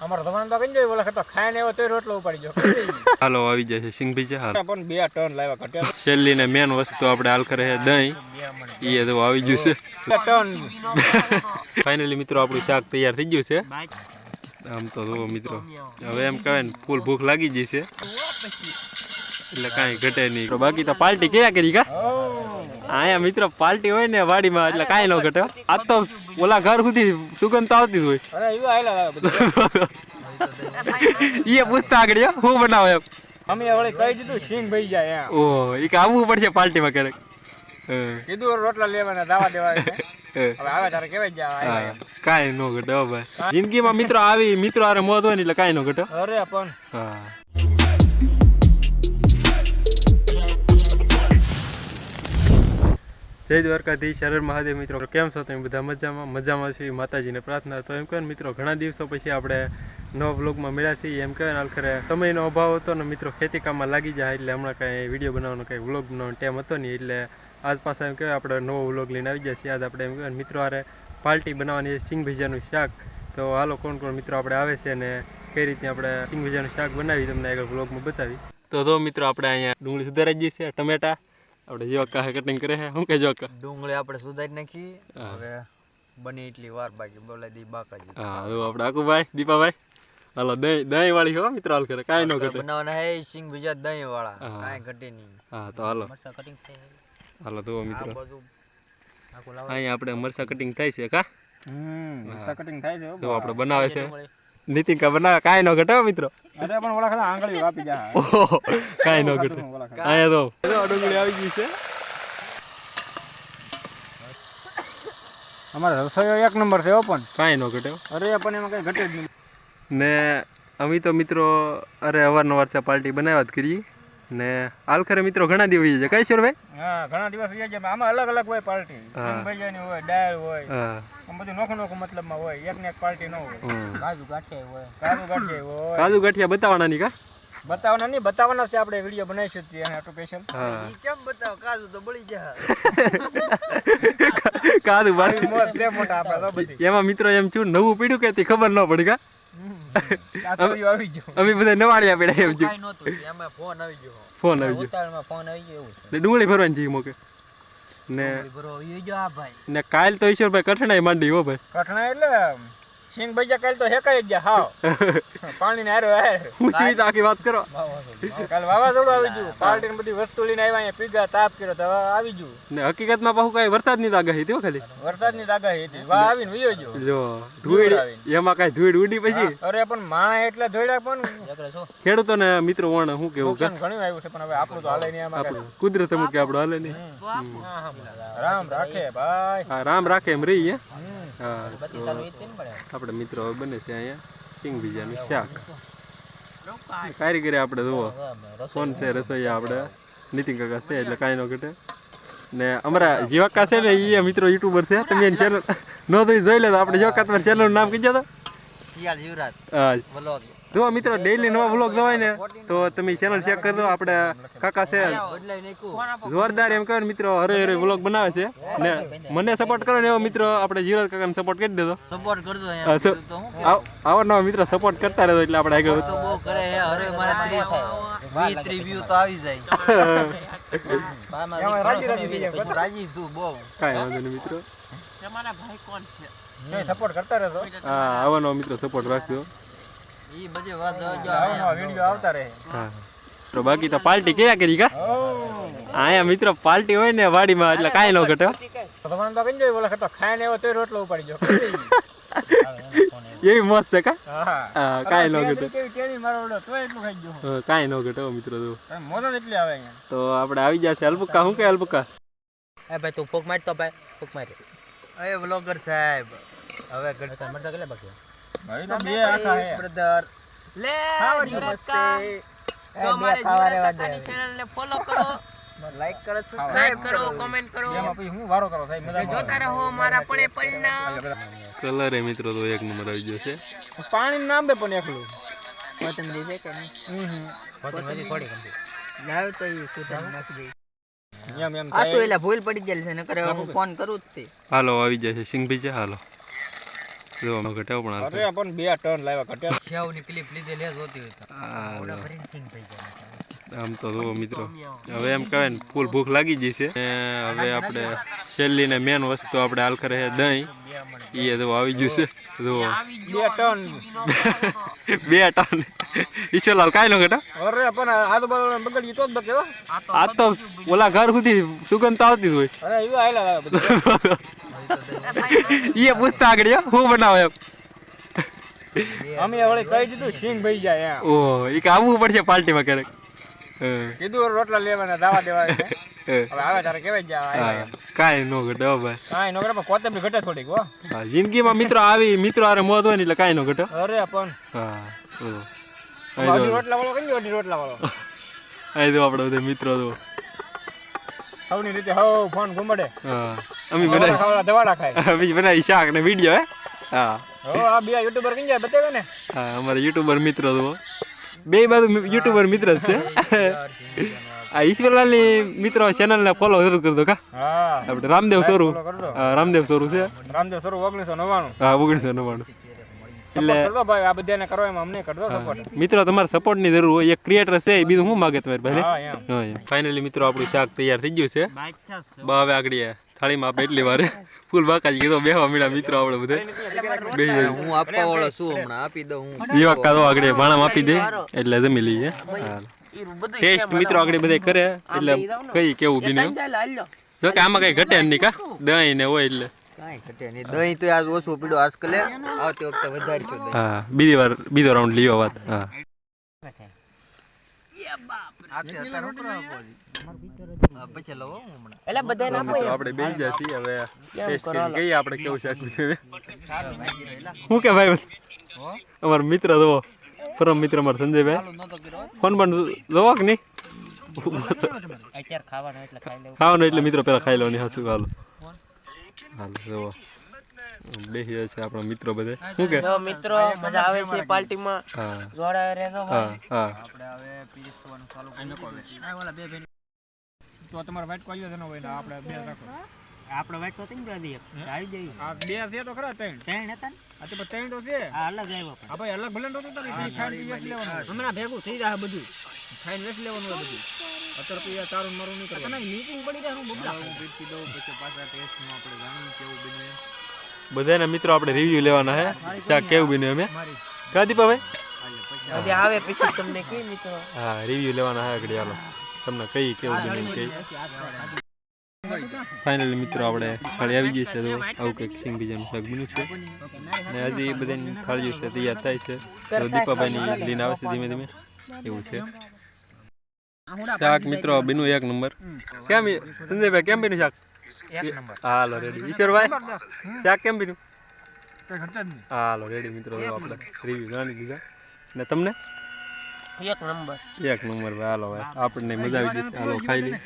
અમારો ધમાન તો કઈ બોલે તો ખાઈને એવો તો રોટલો ઉપાડી ગયો હાલો આવી જાય છે સિંગભીજા હાલ પણ 2 ટન લાવ્યા ઘટ્યા છેલ્લી ને મેન વસ્તુ આપણે હાલ કરે છે દહીં એ તો આવી ગયું છે 2 ટન ફાઇનલી મિત્રો આપણું શાક તૈયાર થઈ ગયું છે આમ તો જુઓ મિત્રો હવે એમ કહેવાય ને ફૂલ ભૂખ લાગી ગઈ છે એટલે કાંઈ ઘટે નહીં તો બાકી તો પાર્ટી ક્યાં કરી કા અહીંયા મિત્રો પાર્ટી હોય ને વાડીમાં એટલે કાંઈ ન ઘટે આ તો ઓલા ઘર સુધી સુગંધ તો આવતી જ હોય અરે એવા આયલા બધું એ પૂછતા આગળ હું બનાવો એમ અમે વળી કહી દીધું સિંગ ભાઈ જાય ઓહ એ કે આવવું પડશે પાર્ટીમાં ક્યારેક કીધું રોટલા લેવાના દાવા દેવા હવે આવે તારે કેવાય જા કાંઈ ન ઘટે હો ભાઈ જિંદગીમાં મિત્રો આવી મિત્રો આરે મોત હોય ને એટલે કાંઈ ન ઘટે અરે પણ હા જય દ્વારકાધીશ હર હર મહાદેવ મિત્રો કેમ છો તમે બધા મજામાં છે માતાજીને પ્રાર્થના તો એમ કહે મિત્રો ઘણા દિવસો પછી આપણે નવા વ્લોગમાં મળ્યા છીએ એમ કહે ને આખરે સમયનો અભાવ હતો ને મિત્રો ખેતી કામમાં લાગી જાય એટલે હમણાં કાંઈ વિડીયો બનાવવાનો કાંઈ વ્લોગ બનાવવાનો ટાઈમ હતો નહીં એટલે આજ પાછા એમ કહેવાય આપણે નવો વ્લોગ લઈને આવી જાય છીએ આજ આપણે એમ કહેવાય મિત્રો આરે પાર્ટી બનાવવાની સિંગ ભજીયાનું શાક તો હાલો કોણ કોણ મિત્રો આપણે આવે છે ને કઈ રીતે આપણે સિંગ ભજીયાનું શાક બનાવી તમને આગળ વ્લોગમાં બતાવી તો મિત્રો આપણે અહીંયા ડુંગળી સુધારાઈ ગઈ છે ટમેટા આપણે જોકા કટિંગ કરે છે શું કે જોકા ડુંગળી આપણે સુધારી નાખી હવે બની એટલી વાર બાકી બોલાઈ દી બાકાજી હા હવે આપણે આકુભાઈ દીપાભાઈ હાલો દહીં વાળી હો મિત્રો હાલ કરે કાંઈ ન ઘટે બનાવવાના હે સિંગ ભજીયા દહીં વાળા કાંઈ ઘટે નહીં હા તો હાલો કટિંગ થાય હાલો તો મિત્રો અહીંયા આપણે મરસા કટિંગ થાય છે કા મરસા કટિંગ થાય છે તો આપણે બનાવે છે નીતિન કા બનાવે કાંઈ ન ઘટે મિત્રો અરે પણ ઓલા ખાલી આંગળી વાપી જા કાંઈ ન ઘટે અહીંયા તો ડુંગળી આવી ગઈ છે અમારે રસોઈ 1 નંબર છે પણ કાંઈ ન ઘટે અરે પણ એમાં કઈ ઘટે જ નહીં ને અમે તો મિત્રો અરે અવારનવાર છે પાર્ટી બનાવ્યા જ કરીએ ને આલખરે મિત્રો ઘણા દિવસ છે કઈ ભાઈ હા ઘણા દિવસ થઈ જાય આમાં અલગ અલગ હોય પાર્ટી ભજીયાની હોય દાળ હોય આમ બધું નોખું નોખું મતલબમાં હોય એક ને એક પાર્ટી ન હોય કાજુ ગાંઠિયા હોય કાજુ ગાંઠિયા બતાવવાના નહીં કા બતાવવાના નહીં બતાવવાના છે આપણે વિડીયો બનાવીશું ત્યાં આટો સ્પેશિયલ કેમ બતાવ કાજુ તો બળી જાય કાજુ બાળી મોટા આપણે તો બધી એમાં મિત્રો એમ છું નવું પીડ્યું કે તે ખબર ન પડી કા આવી ગયો અમે બધા નવાડિયા પડ્યા એમ છું ફોન આવી ગયો ફોન આવી ગયો એવું છે ડુંગળી ભરવાની છે મોકે ને ને કાલ તો ઈશ્વરભાઈ કઠણાઈ માંડી હો ભાઈ કઠણા એટલે સિંગ ભજીયા કાલ તો હેકાઈ જ ગયા હાવ પાણી ને હારો હું ચીવી તો આખી વાત કરો કાલ વાવાઝોડું આવી ગયું પાર્ટી ને બધી વસ્તુ લઈને આવ્યા અહીંયા પીગા તાપ કર્યો તો આવી ગયું ને હકીકતમાં પાછું કઈ વરસાદ ની આગાહી હતી ખાલી વરસાદ ની આગાહી હતી વાહ આવીને વયો ગયો જો ધૂળ એમાં કઈ ધૂળ ઉડી પછી અરે પણ માણા એટલે ધોળ્યા પણ ખેડૂતોને મિત્રો વણ શું કેવું ઘણું આવ્યું છે પણ હવે આપણું તો હાલે નહીં આમાં કુદરત અમુક કે આપણું હાલે નહીં રામ રાખે ભાઈ હા રામ રાખે એમ રહી હા આપણે મિત્રો હવે બને છે અહીંયા સિંગ ભજીયાનું શાક કારીગરી આપણે જુઓ ફોન છે રસોઈયા આપણે નીતિન કાકા છે એટલે કાંઈ ન ઘટે ને અમારા જીવાકા છે ને એ મિત્રો યુટ્યુબર છે તમે એની ચેનલ ન તો જોઈ લે તો આપણે જીવાકા તમારી ચેનલનું નામ કીધું તો હા જો મિત્રો ડેઈલી નવા વ્લોગ જોવાય ને તો તમે ચેનલ ચેક કરી દો આપણે કાકા છે જોરદાર એમ કહે મિત્રો હરે હરે વ્લોગ બનાવે છે ને મને સપોર્ટ કરો ને એવો મિત્રો આપણે જીવરાજ કાકાને સપોર્ટ કરી દેજો સપોર્ટ કરજો આવા નવા મિત્રો સપોર્ટ કરતા રહેજો એટલે આપણે આગળ તો બહુ કરે અરે મારા 30 વ્યૂ તો આવી જાય રાજી છું બહુ કાંઈ વાંધો નહીં મિત્રો તમારા ભાઈ કોણ છે સપોર્ટ કરતા રહેજો હા આવા નવા મિત્રો સપોર્ટ રાખજો ઈ બધી વાત વિડિયો આવતા રહે હા તો બાકી તો પાર્ટી ક્યાં કરી કા આયા મિત્રો પાર્ટી હોય ને વાડીમાં એટલે કાંઈ ન ઘટે તમારે તો કઈ જોઈ બોલે તો ખાઈને એવો તો રોટલો ઉપાડી ગયો એવી મસ્ત છે કા હા કાંઈ ન ઘટે કેવી મારો તો એટલું ખાઈ ગયો કાંઈ ન ઘટે મિત્રો તો મોજો એટલી આવે અહીંયા તો આપણે આવી જશે અલ્પુકા શું કે અલ્પુકા એ ભાઈ તું ફોક માર તો ભાઈ ફોક માર એ બ્લોગર સાહેબ હવે ગણતર મરતા કેટલા બાકી ભાઈ તો બે આખા હે બ્રધર લે નમસ્તે તો મારે જીવરાજની ચેનલ ને ફોલો કરો લાઈક કરો સબસ્ક્રાઇબ કરો કમેન્ટ કરો એમાં પછી હું વારો કરો સાહેબ મજા જોતા રહો મારા પડે પલના કલર એ મિત્રો તો એક નંબર આવી ગયો છે પાણી નામ બે પણ એકલું કોથમરી છે કે નહીં કોથમરી થોડી કમ્પી લાવ તો ઈ સુધાર નાખી દે એમ આસુ એલા ભૂલ પડી ગયેલ છે નકર હું ફોન કરું જ તે હાલો આવી જાય છે સિંગ ભજીયા હાલો જો આમાં ઘટાવ પણ હાલ અરે પણ 2 ટન લાવ્યા ઘટ્યા સેવની ક્લિપ લીધેલી જ હોતી હોય તો આમ તો જુઓ મિત્રો હવે એમ કહેવાય ને ફૂલ ભૂખ લાગી ગઈ છે હવે આપણે છેલ્લી ને મેન વસ્તુ આપણે હાલ કરે છે દહીં એ તો આવી ગયું છે જુઓ 2 ટન 2 ટન ઈશ્વરલાલ કાંઈ નો ઘટા અરે પણ આજુબાજુ બગડી તો જ બકે હો આ તો ઓલા ઘર સુધી સુગંધ આવતી જ હોય અરે એવું આયલા લાવે બધું એ પૂછતા આગળ હું બનાવે એમ અમે વળી કહી દીધું સિંગ ભઈ જાય એમ ઓહ એ કે આવવું પડશે પાર્ટીમાં ક્યારેક કીધું રોટલા લેવાના દાવા દેવા હવે આવે તારે કેવાય જાય કાંઈ નો ઘટે હો ભાઈ કાંઈ નો કરે પણ કોતમરી ઘટે થોડીક હો હા જિંદગીમાં મિત્રો આવી મિત્રો આરે મોત હોય ને એટલે કાંઈ નો ઘટે અરે પણ હા અઢી રોટલા વાળો કઈ અઢી રોટલા વાળો અહીં તો આપણે બધા મિત્રો તો સૌની રીતે હવ ફોન ઘુમડે હા અમે બનાવી ખાવા દવાડા ખાય અમે બનાવી શાક ને વિડીયો હે હા હો આ બે યુટ્યુબર કઈ જાય બતાવે ને હા અમારા યુટ્યુબર મિત્રો તો બે બાજુ યુટ્યુબર મિત્ર જ છે આ ઈશ્વરલાલની મિત્રો ચેનલને ફોલો જરૂર કરજો કા હા આપણે રામદેવ સોરુ રામદેવ સોરુ છે રામદેવ સોરુ 1999 હા 1999 એટલે કરજો ભાઈ આ બધાને કરો એમ અમને કરજો સપોર્ટ મિત્રો તમારે સપોર્ટની જરૂર હોય એક ક્રિએટર છે એ બીજું શું માગે તમારે ભાઈ હા એમ હા ફાઇનલી મિત્રો આપણું શાક તૈયાર થઈ ગયું છે બા હવે આગળ થાળીમાં આપણે એટલી વાર ફૂલ બાકાજી કીધો બેહવા મળ્યા મિત્રો આપણે બધે હું આપવા વાળો છું હમણાં આપી દઉં હું જેવા કાદો આગળ ભાણામાં આપી દે એટલે જમી લઈએ ટેસ્ટ મિત્રો આગળ બધા કરે એટલે કઈ કેવું બીને જો કે આમાં કઈ ઘટે નહીં કા દહીં ને હોય એટલે કાંઈ ઘટે નહીં દહીં તો આજ ઓછું પીડો આજકાલે આવતી વખતે વધારે છે દહીં હા બીજો રાઉન્ડ લીયો વાત હા પછી લઉં હમણાં એટલે બધા આપણે બેસી જાય છીએ હવે ટેસ્ટ કરીને કહીએ આપણે કેવું શાક શું કે ભાઈ અમારો મિત્ર જોવો પરમ મિત્ર અમારો સંજયભાઈ ફોન પણ જોવો કે નહીં ખાવાનું એટલે મિત્રો પેલા ખાઈ લો નહીં સાચું હાલો હાલો જોવો બેસી જાય છે આપણા મિત્રો બધે શું કે મિત્રો મજા આવે છે પાર્ટીમાં હા જોડાય રહેજો હા હા આપણે હવે પીરસવાનું ચાલુ કરીને આ વાલા બે બેન તો તમારે વાઈટ કોલિયો જનો હોય ને આપણે બે રાખો આપણે વાઈટ તો ત્રણ આવી જઈએ આ બે છે તો ખરા ત્રણ હતા ને આ તો ત્રણ તો છે આ અલગ આવ્યો આ ભાઈ અલગ ભલે નતો તારી ખાઈને વેચ લેવાનું હમણાં ભેગું થઈ જાય બધું ખાઈને વેચ લેવાનું હોય બધું અત્યારે તો તારું મારું નહીં કરવાનું મીટિંગ પડી જાય હું બબલા હું પીરસી દઉં પછી પાછા ટેસ્ટમાં આપણે જાણીએ કેવું બને બધાના મિત્રો આપણે રિવ્યુ લેવાના હે શાક કેવું બન્યું અમે મારી કા દીપાભાઈ હજી આવે પછી તમને કે મિત્રો હા રિવ્યુ લેવાના હે આગળ હાલો તમને કઈ કેવું બન્યું કઈ ફાઇનલી મિત્રો આપણે થાળી આવી ગઈ છે તો આવું કંઈક સિંગ બીજાનું શાક બન્યું છે ને હજી બધાની થાળીઓ છે તૈયાર થાય છે તો દીપાભાઈની લઈને આવે છે ધીમે ધીમે એવું છે શાક મિત્રો બન્યું 1 નંબર કેમ સંજયભાઈ કેમ બન્યું શાક 1 નંબર હાલો રેડી ઈશ્વરભાઈ શાક કેમ બન્યું કઈ ઘટતા જ નહીં હાલો રેડી મિત્રો આપણે રિવ્યુ જાણી દીધા ને તમને 1 નંબર 1 નંબર ભાઈ હાલો ભાઈ આપણને મજા આવી જશે હાલો ખાઈ લઈ